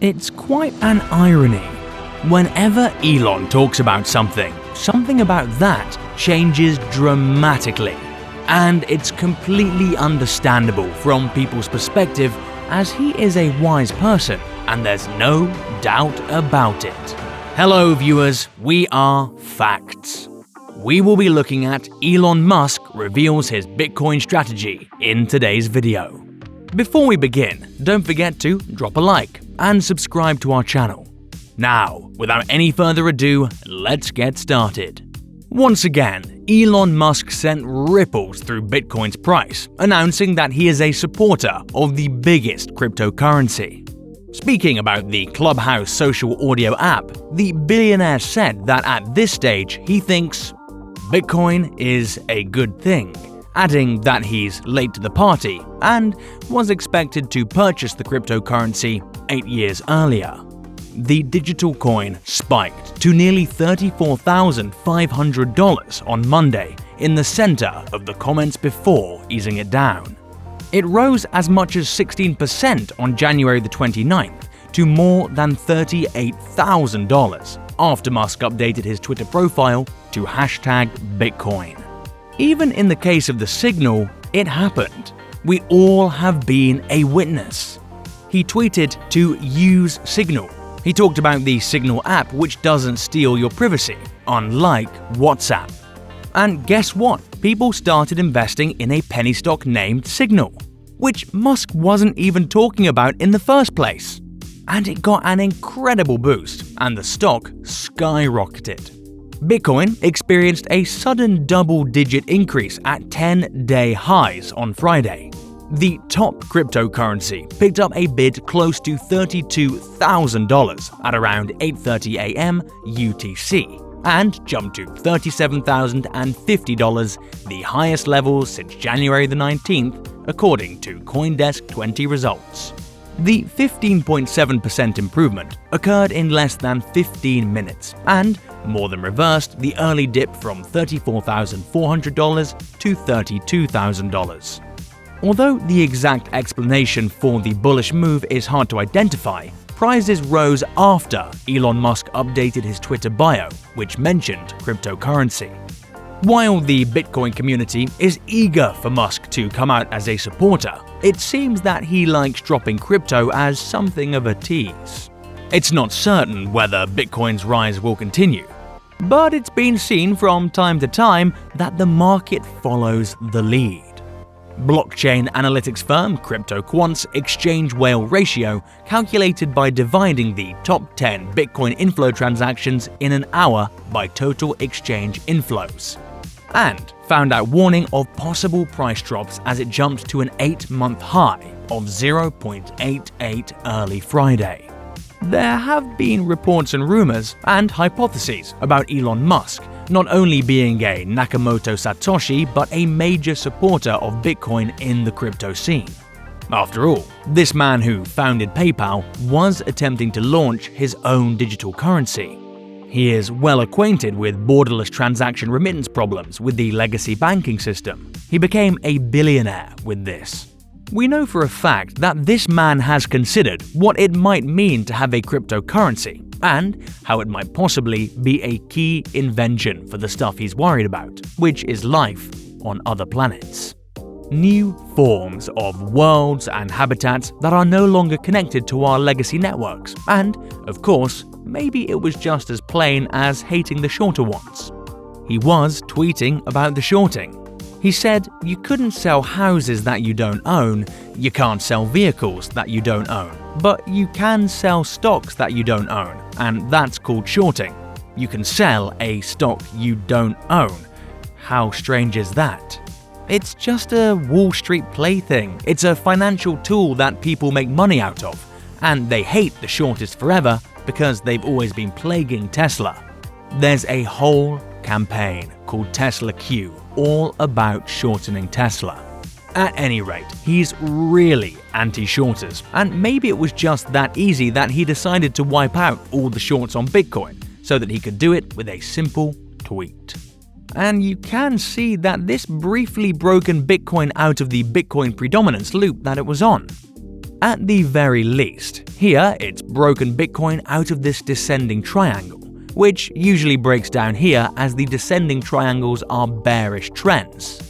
It's quite an irony. Whenever Elon talks about something about that changes dramatically. And it's completely understandable from people's perspective, as he is a wise person and there's no doubt about it. Hello viewers, we are Facts. We will be looking at Elon Musk reveals his Bitcoin strategy in today's video. Before we begin, don't forget to drop a like and subscribe to our channel. Now, without any further ado, let's get started. Once again, Elon Musk sent ripples through Bitcoin's price, announcing that he is a supporter of the biggest cryptocurrency. Speaking about the Clubhouse social audio app, the billionaire said that at this stage he thinks Bitcoin is a good thing, adding that he's late to the party and was expected to purchase the cryptocurrency 8 years earlier. The digital coin spiked to nearly $34,500 on Monday in the center of the comments before easing it down. It rose as much as 16% on January the 29th to more than $38,000 after Musk updated his Twitter profile to #Bitcoin. Even in the case of the signal, it happened. We all have been a witness. He tweeted to use Signal. He talked about the Signal app, which doesn't steal your privacy, unlike WhatsApp. And guess what? People started investing in a penny stock named Signal, which Musk wasn't even talking about in the first place. And it got an incredible boost, and the stock skyrocketed. Bitcoin experienced a sudden double-digit increase at 10-day highs on Friday. The top cryptocurrency picked up a bid close to $32,000 at around 8:30 a.m. UTC and jumped to $37,050, the highest level since January the 19th, according to CoinDesk 20 results. The 15.7% improvement occurred in less than 15 minutes and more than reversed the early dip from $34,400 to $32,000. Although the exact explanation for the bullish move is hard to identify, prices rose after Elon Musk updated his Twitter bio, which mentioned cryptocurrency. While the Bitcoin community is eager for Musk to come out as a supporter, it seems that he likes dropping crypto as something of a tease. It's not certain whether Bitcoin's rise will continue, but it's been seen from time to time that the market follows the lead. Blockchain analytics firm CryptoQuant's exchange whale ratio, calculated by dividing the top 10 Bitcoin inflow transactions in an hour by total exchange inflows, and found out warning of possible price drops as it jumped to an 8-month high of 0.88 early Friday. There have been reports and rumors and hypotheses about Elon Musk not only being a Nakamoto Satoshi but a major supporter of Bitcoin in the crypto scene. After all, this man who founded PayPal was attempting to launch his own digital currency. He is well acquainted with borderless transaction remittance problems with the legacy banking system. He became a billionaire with this. We know for a fact that this man has considered what it might mean to have a cryptocurrency and how it might possibly be a key invention for the stuff he's worried about, which is life on other planets. New forms of worlds and habitats that are no longer connected to our legacy networks, and, of course, maybe it was just as plain as hating the shorter ones. He was tweeting about the shorting. He said, "You couldn't sell houses that you don't own, you can't sell vehicles that you don't own, but you can sell stocks that you don't own, and that's called shorting. You can sell a stock you don't own. How strange is that?" It's just a Wall Street plaything. It's a financial tool that people make money out of, and they hate the shortest forever because they've always been plaguing Tesla. There's a whole campaign called Tesla Q, all about shortening Tesla. At any rate, he's really anti-shorters, and maybe it was just that easy that he decided to wipe out all the shorts on Bitcoin so that he could do it with a simple tweet. And you can see that this briefly broken Bitcoin out of the Bitcoin predominance loop that it was on. At the very least, here it's broken Bitcoin out of this descending triangle, which usually breaks down here as the descending triangles are bearish trends.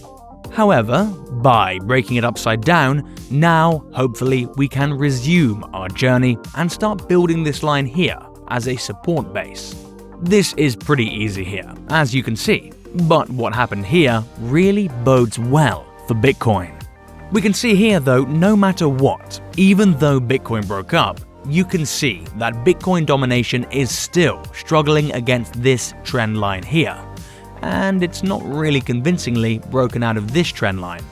However, by breaking it upside down, now hopefully we can resume our journey and start building this line here as a support base. This is pretty easy here, as you can see, but what happened here really bodes well for Bitcoin. We can see here though, no matter what, even though Bitcoin broke up, you can see that Bitcoin domination is still struggling against this trend line here, and it's not really convincingly broken out of this trend line.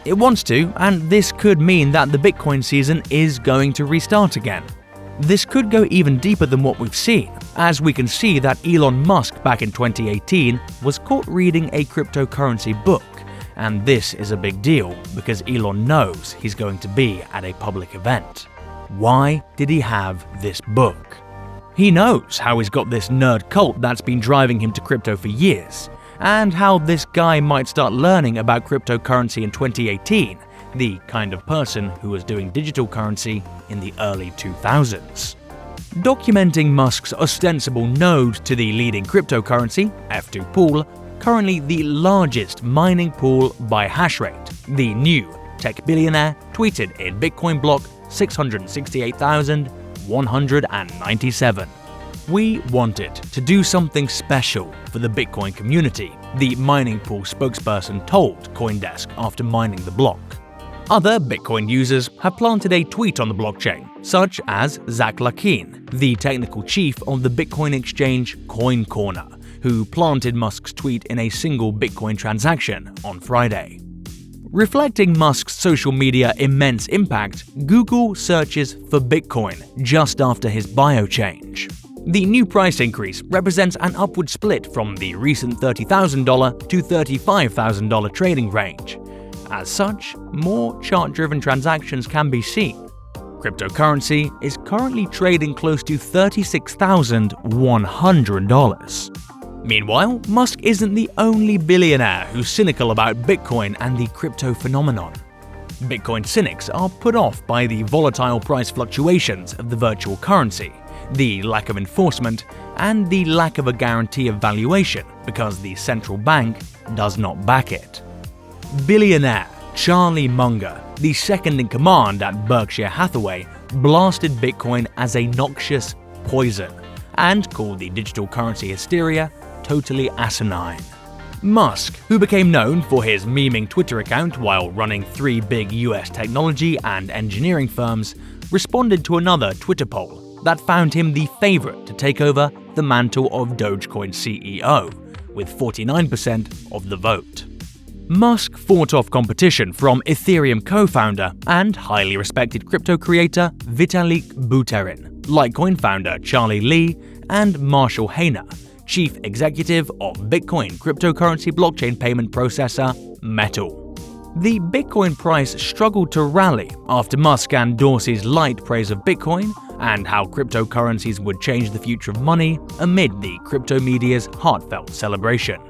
It wants to, and this could mean that the Bitcoin season is going to restart again. This could go even deeper than what we've seen, as we can see that Elon Musk back in 2018 was caught reading a cryptocurrency book, and this is a big deal because Elon knows he's going to be at a public event. Why did he have this book? He knows how he's got this nerd cult that's been driving him to crypto for years, and how this guy might start learning about cryptocurrency in 2018, the kind of person who was doing digital currency in the early 2000s. Documenting Musk's ostensible node to the leading cryptocurrency, F2 pool, currently the largest mining pool by hash rate, the new tech billionaire tweeted in Bitcoin block 668,197. We wanted to do something special for the Bitcoin community, the mining pool spokesperson told CoinDesk after mining the block. Other Bitcoin users have planted a tweet on the blockchain, such as Zach Lakin, the technical chief of the Bitcoin exchange Coin Corner, who planted Musk's tweet in a single Bitcoin transaction on Friday. Reflecting Musk's social media immense impact, Google searches for Bitcoin just after his bio change. The new price increase represents an upward split from the recent $30,000 to $35,000 trading range. As such, more chart-driven transactions can be seen. Cryptocurrency is currently trading close to $36,100. Meanwhile, Musk isn't the only billionaire who's cynical about Bitcoin and the crypto phenomenon. Bitcoin cynics are put off by the volatile price fluctuations of the virtual currency, the lack of enforcement, and the lack of a guarantee of valuation because the central bank does not back it. Billionaire Charlie Munger, the second-in-command at Berkshire Hathaway, blasted Bitcoin as a noxious poison and called the digital currency hysteria totally asinine. Musk, who became known for his memeing Twitter account while running 3 big US technology and engineering firms, responded to another Twitter poll that found him the favorite to take over the mantle of Dogecoin CEO, with 49% of the vote. Musk fought off competition from Ethereum co-founder and highly respected crypto creator Vitalik Buterin, Litecoin founder Charlie Lee, and Marshall Hayner, chief executive of Bitcoin cryptocurrency blockchain payment processor Metal. The Bitcoin price struggled to rally after Musk and Dorsey's light praise of Bitcoin and how cryptocurrencies would change the future of money amid the crypto media's heartfelt celebration.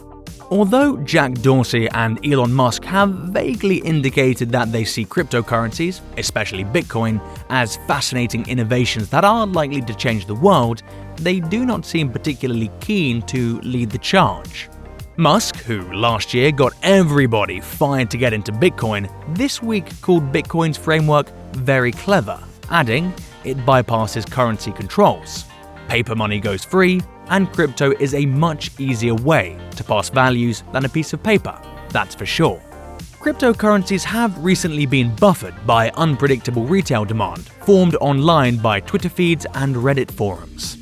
Although Jack Dorsey and Elon Musk have vaguely indicated that they see cryptocurrencies, especially Bitcoin, as fascinating innovations that are likely to change the world, they do not seem particularly keen to lead the charge. Musk, who last year got everybody fired to get into Bitcoin, this week called Bitcoin's framework very clever, adding, it bypasses currency controls. Paper money goes free, and crypto is a much easier way to pass values than a piece of paper, that's for sure. Cryptocurrencies have recently been buffered by unpredictable retail demand formed online by Twitter feeds and Reddit forums.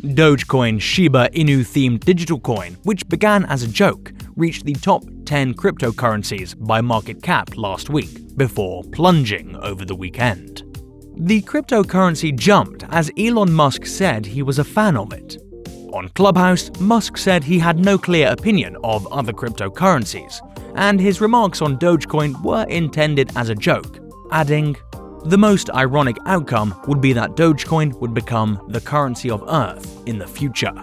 Dogecoin Shiba Inu-themed digital coin, which began as a joke, reached the top 10 cryptocurrencies by market cap last week, before plunging over the weekend. The cryptocurrency jumped as Elon Musk said he was a fan of it. On Clubhouse, Musk said he had no clear opinion of other cryptocurrencies, and his remarks on Dogecoin were intended as a joke, adding, "The most ironic outcome would be that Dogecoin would become the currency of Earth in the future."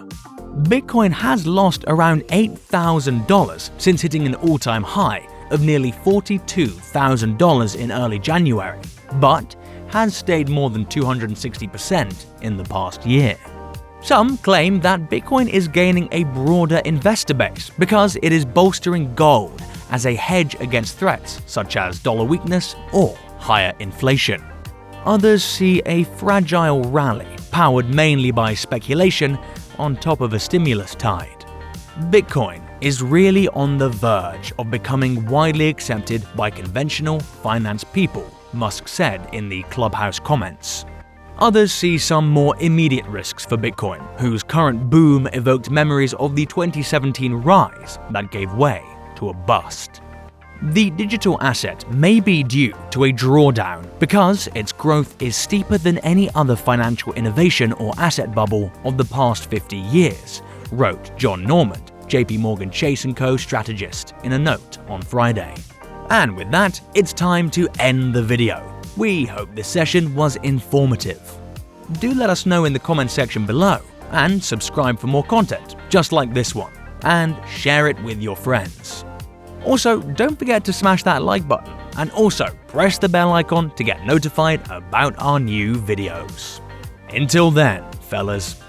Bitcoin has lost around $8,000 since hitting an all-time high of nearly $42,000 in early January, but has stayed more than 260% in the past year. Some claim that Bitcoin is gaining a broader investor base because it is bolstering gold as a hedge against threats such as dollar weakness or higher inflation. Others see a fragile rally powered mainly by speculation on top of a stimulus tide. Bitcoin is really on the verge of becoming widely accepted by conventional finance people, Musk said in the Clubhouse comments. Others see some more immediate risks for Bitcoin, whose current boom evoked memories of the 2017 rise that gave way to a bust. The digital asset may be due to a drawdown because its growth is steeper than any other financial innovation or asset bubble of the past 50 years, wrote John Normand, JP Morgan Chase & Co. strategist, in a note on Friday. And with that, it's time to end the video. We hope this session was informative. Do let us know in the comment section below, and subscribe for more content just like this one, and share it with your friends. Also, don't forget to smash that like button, and also press the bell icon to get notified about our new videos. Until then, fellas.